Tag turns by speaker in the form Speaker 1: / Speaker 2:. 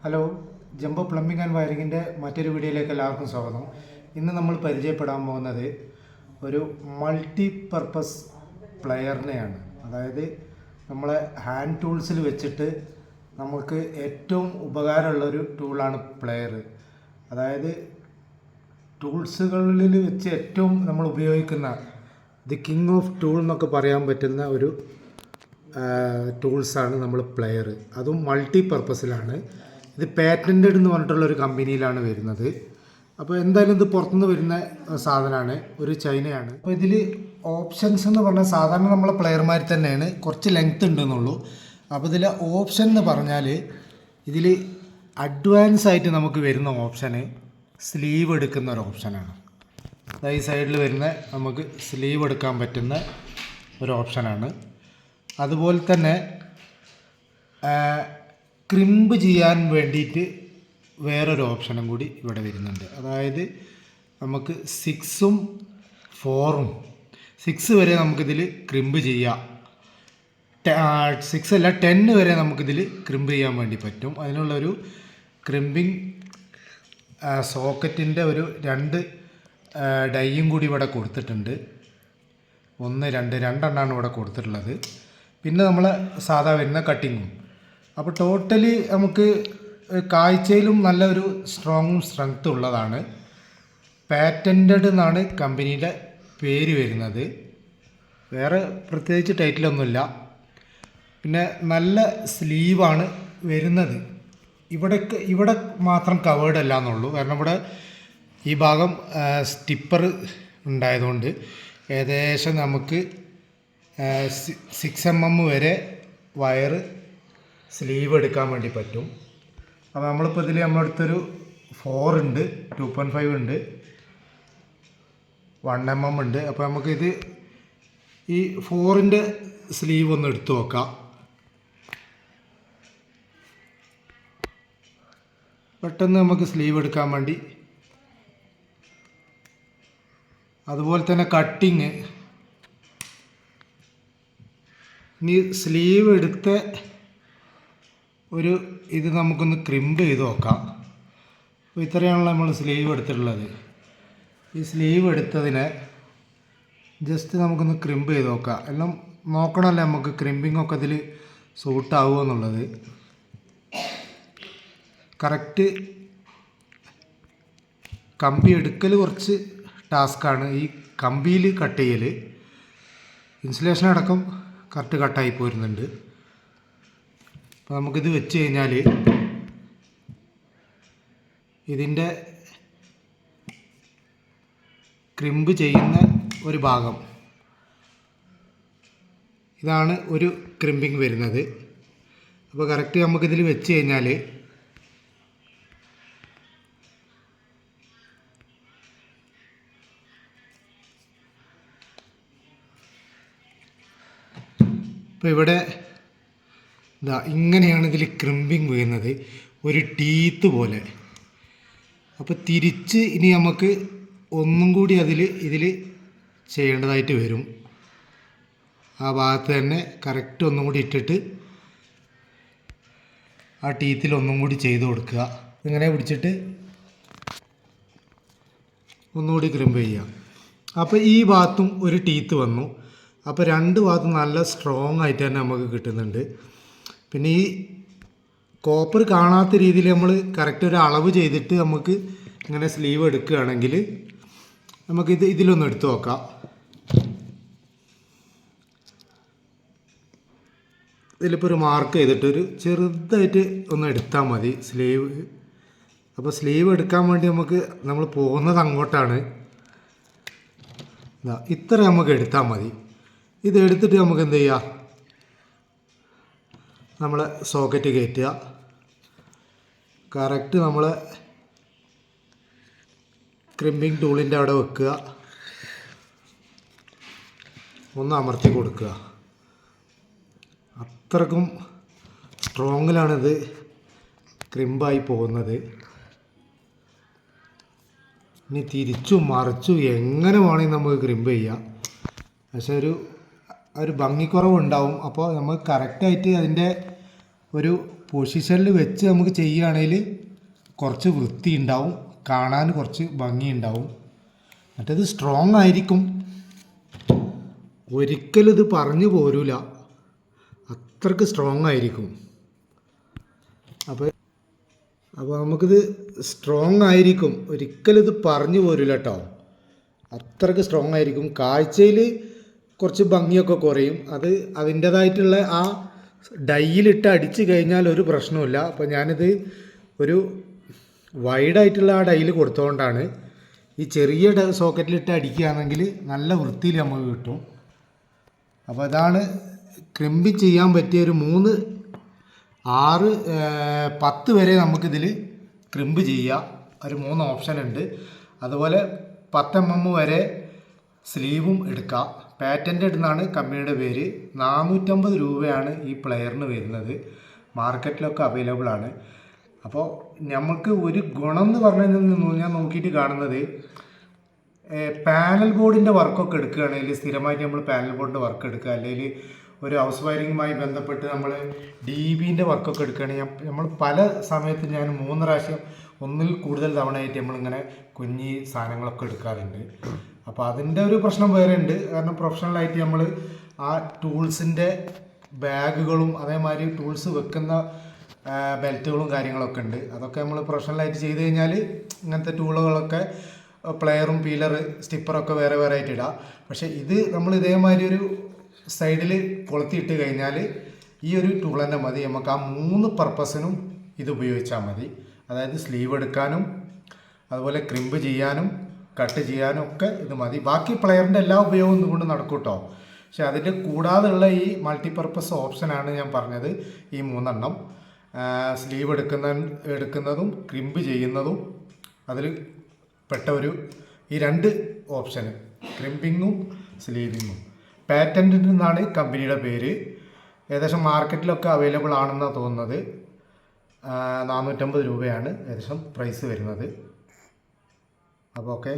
Speaker 1: Hello, jumbo plumbing and വയറിങ്ങിൻ്റെ മറ്റൊരു വീഡിയോയിലേക്ക് എല്ലാവർക്കും സ്വാഗതം. ഇന്ന് നമ്മൾ പരിചയപ്പെടാൻ പോകുന്നത് ഒരു മൾട്ടി പർപ്പസ് പ്ലെയറിനെയാണ്. അതായത് നമ്മളെ ഹാൻഡ് ടൂൾസിൽ വെച്ചിട്ട് നമുക്ക് ഏറ്റവും ഉപകാരമുള്ളൊരു ടൂളാണ് പ്ലെയർ. അതായത് ടൂൾസുകളിൽ വെച്ച് ഏറ്റവും നമ്മൾ ഉപയോഗിക്കുന്ന ദി കിങ് ഓഫ് ടൂൾ എന്നൊക്കെ പറയാൻ പറ്റുന്ന ഒരു ടൂൾസാണ് നമ്മൾ പ്ലെയർ. അതും മൾട്ടി പർപ്പസിലാണ്. ഇത് പാറ്റൻറ്റഡ് എന്ന് പറഞ്ഞിട്ടുള്ള ഒരു കമ്പനിയിലാണ് വരുന്നത്. അപ്പോൾ എന്തായാലും ഇത് പുറത്തുനിന്ന് വരുന്ന സാധനമാണ്, ഒരു ചൈനയാണ്. അപ്പോൾ ഇതിൽ ഓപ്ഷൻസ് എന്ന് പറഞ്ഞാൽ സാധാരണ നമ്മളെ പ്ലെയർമാർ തന്നെയാണ്, കുറച്ച് ലെങ്ത് ഉണ്ടെന്നുള്ളൂ. അപ്പോൾ ഇതിലെ ഓപ്ഷൻ എന്ന് പറഞ്ഞാൽ ഇതിൽ അഡ്വാൻസ് ആയിട്ട് നമുക്ക് വരുന്ന ഓപ്ഷന് സ്ലീവ് എടുക്കുന്ന ഒരു ഓപ്ഷനാണ്. ഈ സൈഡിൽ വരുന്ന നമുക്ക് സ്ലീവ് എടുക്കാൻ പറ്റുന്ന ഒരു ഓപ്ഷനാണ്. അതുപോലെ തന്നെ ക്രിമ്പ് ചെയ്യാൻ വേണ്ടിയിട്ട് വേറൊരു ഓപ്ഷനും കൂടി ഇവിടെ വരുന്നുണ്ട്. അതായത് നമുക്ക് 6ഉം 4ഉം 6 വരെ നമുക്കിതിൽ ക്രിമ്പ് ചെയ്യാം. 6 അല്ല 10 വരെ നമുക്കിതിൽ ക്രിമ്പ് ചെയ്യാൻ വേണ്ടി പറ്റും. അതിനുള്ളൊരു ക്രിമ്പിങ് സോക്കറ്റിൻ്റെ ഒരു 2 ഡൈയും കൂടി ഇവിടെ കൊടുത്തിട്ടുണ്ട്. 1 2 രണ്ടെണ്ണമാണ് ഇവിടെ കൊടുത്തിട്ടുള്ളത്. പിന്നെ നമ്മൾ സാധാ വരുന്ന കട്ടിങ്ങും. അപ്പോൾ ടോട്ടലി നമുക്ക് കാഴ്ചയിലും നല്ലൊരു സ്ട്രെങ്ത് ഉള്ളതാണ്. പാറ്റൻറ്റഡ് എന്നാണ് കമ്പനിയുടെ പേര് വരുന്നത്. വേറെ പ്രത്യേകിച്ച് ടൈറ്റിലൊന്നുമില്ല. പിന്നെ നല്ല സ്ലീവാണ് വരുന്നത്. ഇവിടെ മാത്രം കവേർഡ് അല്ല എന്നുള്ളൂ. കാരണം ഇവിടെ ഈ ഭാഗം സ്റ്റിപ്പർ ഉണ്ടായതുകൊണ്ട് ഏകദേശം നമുക്ക് 6 mm വരെ വയറ് സ്ലീവ് എടുക്കാൻ വേണ്ടി പറ്റും. അപ്പോൾ നമ്മളിപ്പോൾ ഇതിൽ നമ്മളടുത്തൊരു 4 ഉണ്ട്, 2.5 ഉണ്ട്, 1 mm ഉണ്ട്. അപ്പോൾ നമുക്കിത് ഈ 4ൻ്റെ സ്ലീവ് ഒന്ന് എടുത്തു നോക്കാം. പെട്ടെന്ന് നമുക്ക് സ്ലീവ് എടുക്കാൻ വേണ്ടി. അതുപോലെ തന്നെ കട്ടിങ്. ഇനി സ്ലീവ് എടുത്ത ഒരു ഇത് നമുക്കൊന്ന് ക്രിമ്പ് ചെയ്ത് നോക്കാം. അപ്പോൾ ഇത്രയാണല്ലോ നമ്മൾ സ്ലീവ് എടുത്തിട്ടുള്ളത്. ഈ സ്ലീവ് എടുത്തതിനെ ജസ്റ്റ് നമുക്കൊന്ന് ക്രിമ്പ് ചെയ്ത് നോക്കാം. എല്ലാം നോക്കണമല്ലേ നമുക്ക് ക്രിമ്പിംഗ് ഒക്കെ ഇതിൽ സൂട്ടാവുമോ എന്നുള്ളത്. കറക്റ്റ് കമ്പി എടുക്കൽ കുറച്ച് ടാസ്ക്കാണ്. ഈ കമ്പിയിൽ കട്ട് ചെയ്യൽ, ഇൻസുലേഷൻ അടക്കം കറക്റ്റ് കട്ടായി പോരുന്നുണ്ട്. അപ്പോൾ നമുക്കിത് വെച്ച് കഴിഞ്ഞാൽ ഇതിൻ്റെ ക്രിമ്പ് ചെയ്യുന്ന ഒരു ഭാഗം ഇതാണ് ഒരു ക്രിമ്പിങ് വരുന്നത്. അപ്പോൾ കറക്റ്റ് നമുക്കിതിൽ വെച്ച് കഴിഞ്ഞാൽ ഇപ്പോൾ ഇവിടെ ഇങ്ങനെയാണ് ഇതിൽ ക്രിമ്പിങ് വീഴുന്നത്, ഒരു ടീത്ത് പോലെ. അപ്പോൾ തിരിച്ച് ഇനി നമുക്ക് ഒന്നും കൂടി ഇതിൽ ചെയ്യേണ്ടതായിട്ട് വരും. ആ ഭാഗത്ത് തന്നെ കറക്റ്റ് ഒന്നും കൂടി ഇട്ടിട്ട് ആ ടീത്തിൽ ഒന്നും കൂടി ചെയ്ത് കൊടുക്കുക. ഇങ്ങനെ പിടിച്ചിട്ട് ഒന്നുകൂടി ക്രിമ്പ് ചെയ്യുക. അപ്പോൾ ഈ ഭാഗത്തും ഒരു ടീത്ത് വന്നു. അപ്പോൾ 2 ഭാഗത്തും നല്ല സ്ട്രോങ് ആയിട്ട് തന്നെ നമുക്ക് കിട്ടുന്നുണ്ട്. പിന്നെ ഈ കോപ്പർ കാണാത്ത രീതിയിൽ നമ്മൾ കറക്റ്റ് ഒരു അളവ് ചെയ്തിട്ട് നമുക്ക് ഇങ്ങനെ സ്ലീവ് എടുക്കുകയാണെങ്കിൽ ഇതിലൊന്ന് എടുത്തു നോക്കാം. ഇതിലിപ്പോൾ ഒരു മാർക്ക് ചെയ്തിട്ട് ഒരു ചെറുതായിട്ട് ഒന്ന് എടുത്താൽ മതി സ്ലീവ്. അപ്പോൾ സ്ലീവ് എടുക്കാൻ വേണ്ടി നമ്മൾ പോകുന്നത് അങ്ങോട്ടാണ്. ഇത്ര നമുക്ക് എടുത്താൽ മതി. ഇത് എടുത്തിട്ട് നമുക്ക് എന്ത് ചെയ്യാം, നമ്മൾ സോക്കറ്റ് കയറ്റുക. കറക്റ്റ് നമ്മൾ ക്രിമ്പിംഗ് ടൂളിൻ്റെ അവിടെ വെക്കുക, ഒന്ന് അമർത്തി കൊടുക്കുക. അത്രക്കും സ്ട്രോങ്ങിലാണിത് ക്രിമ്പായി പോകുന്നത്. ഇനി തിരിച്ചും മറിച്ചും എങ്ങനെ വേണമെങ്കിൽ നമുക്ക് ക്രിമ്പ് ചെയ്യാം. പക്ഷെ ഒരു ഭംഗിക്കുറവുണ്ടാവും. അപ്പോൾ നമ്മൾ കറക്റ്റായിട്ട് അതിൻ്റെ ഒരു പൊസിഷനിൽ വെച്ച് നമുക്ക് ചെയ്യുകയാണെങ്കിൽ കുറച്ച് വൃത്തി ഉണ്ടാവും, കാണാൻ കുറച്ച് ഭംഗി ഉണ്ടാവും. മറ്റേത് സ്ട്രോങ് ആയിരിക്കും, ഒരിക്കലും ഇത് പറഞ്ഞു പോരൂല, അത്രക്ക് സ്ട്രോങ് ആയിരിക്കും. അപ്പോൾ നമുക്കിത് സ്ട്രോങ് ആയിരിക്കും, ഒരിക്കലും ഇത് പറഞ്ഞു പോരില്ല കേട്ടോ, അത്രക്ക് സ്ട്രോങ് ആയിരിക്കും. കാഴ്ചയിൽ കുറച്ച് ഭംഗിയൊക്കെ കുറയും, അത് അതിൻ്റേതായിട്ടുള്ള ആ ഡൈയിലിട്ട് അടിച്ച് കഴിഞ്ഞാൽ ഒരു പ്രശ്നമില്ല. അപ്പോൾ ഞാനിത് ഒരു വൈഡായിട്ടുള്ള ആ ഡൈയിൽ കൊടുത്തുകൊണ്ടാണ്. ഈ ചെറിയ സോക്കറ്റിലിട്ട് അടിക്കുകയാണെങ്കിൽ നല്ല വൃത്തിയിൽ നമുക്ക് കിട്ടും. അപ്പോൾ അതാണ് ക്രിമ്പ് ചെയ്യാൻ പറ്റിയ ഒരു 3, 6, 10 വരെ നമുക്കിതിൽ ക്രിമ്പ് ചെയ്യാം. ഒരു 3 ഓപ്ഷൻ ഉണ്ട്. അതുപോലെ 10 mm വരെ സ്ലീവും എടുക്കാം. പാറ്റൻറ്റഡ് എന്നാണ് കമ്പനിയുടെ പേര്. 450 രൂപയാണ് ഈ പ്ലെയറിന് വരുന്നത്. മാർക്കറ്റിലൊക്കെ അവൈലബിൾ ആണ്. അപ്പോൾ നമുക്ക് ഒരു ഗുണം എന്ന് പറഞ്ഞു ഞാൻ നോക്കിയിട്ട് കാണുന്നത്, പാനൽ ബോർഡിൻ്റെ വർക്കൊക്കെ എടുക്കുകയാണെങ്കിൽ, സ്ഥിരമായിട്ട് നമ്മൾ പാനൽ ബോർഡിൻ്റെ വർക്ക് എടുക്കുക, അല്ലെങ്കിൽ ഒരു ഹൗസ് വയറിങ്ങുമായി ബന്ധപ്പെട്ട് നമ്മൾ DBൻ്റെ വർക്കൊക്കെ എടുക്കുകയാണെങ്കിൽ, നമ്മൾ പല സമയത്ത് ഞാൻ 3 പ്രാവശ്യം ഒന്നിൽ കൂടുതൽ തവണയായിട്ട് നമ്മളിങ്ങനെ കുഞ്ഞി സാധനങ്ങളൊക്കെ എടുക്കാറുണ്ട്. അപ്പോൾ അതിൻ്റെ ഒരു പ്രശ്നം വേറെ ഉണ്ട്. കാരണം പ്രൊഫഷണലായിട്ട് നമ്മൾ ആ ടൂൾസിൻ്റെ ബാഗുകളും അതേമാതിരി ടൂൾസ് വെക്കുന്ന ബെൽറ്റുകളും കാര്യങ്ങളൊക്കെ ഉണ്ട്. അതൊക്കെ നമ്മൾ പ്രൊഫഷണലായിട്ട് ചെയ്ത് കഴിഞ്ഞാൽ ഇങ്ങനത്തെ ടൂളുകളൊക്കെ പ്ലെയറും പീലർ സ്റ്റിപ്പറൊക്കെ വേറെ വേറെ ആയിട്ട് ഇടാം. പക്ഷേ ഇത് നമ്മൾ ഇതേമാതിരി ഒരു സൈഡിൽ കൊളുത്തിയിട്ട് കഴിഞ്ഞാൽ ഈ ഒരു ടൂൾ തന്നെ മതി. നമുക്ക് ആ 3 പർപ്പസിനും ഇത് ഉപയോഗിച്ചാൽ മതി. അതായത് സ്ലീവ് എടുക്കാനും അതുപോലെ ക്രിമ്പ് ചെയ്യാനും കട്ട് ചെയ്യാനും ഒക്കെ ഇത് മതി. ബാക്കി പ്ലെയറിൻ്റെ എല്ലാ ഉപയോഗവും ഇതുകൊണ്ട് നടക്കും കേട്ടോ. പക്ഷെ അതിൻ്റെ കൂടാതെയുള്ള ഈ മൾട്ടിപർപ്പസ് ഓപ്ഷനാണ് ഞാൻ പറഞ്ഞത്, ഈ 3 എണ്ണം. സ്ലീവ് എടുക്കുന്നതും ക്രിമ്പ് ചെയ്യുന്നതും അതിൽ പെട്ട ഈ 2 ഓപ്ഷന്, ക്രിമ്പിങ്ങും സ്ലീവിങ്ങും. പാറ്റൻറ്റഡ് എന്നാണ് കമ്പനിയുടെ പേര്. ഏകദേശം മാർക്കറ്റിലൊക്കെ അവൈലബിൾ ആണെന്നാണ് തോന്നുന്നത്. 450 രൂപയാണ് ഏകദേശം പ്രൈസ് വരുന്നത്. അപ്പോൾ ഓക്കെ.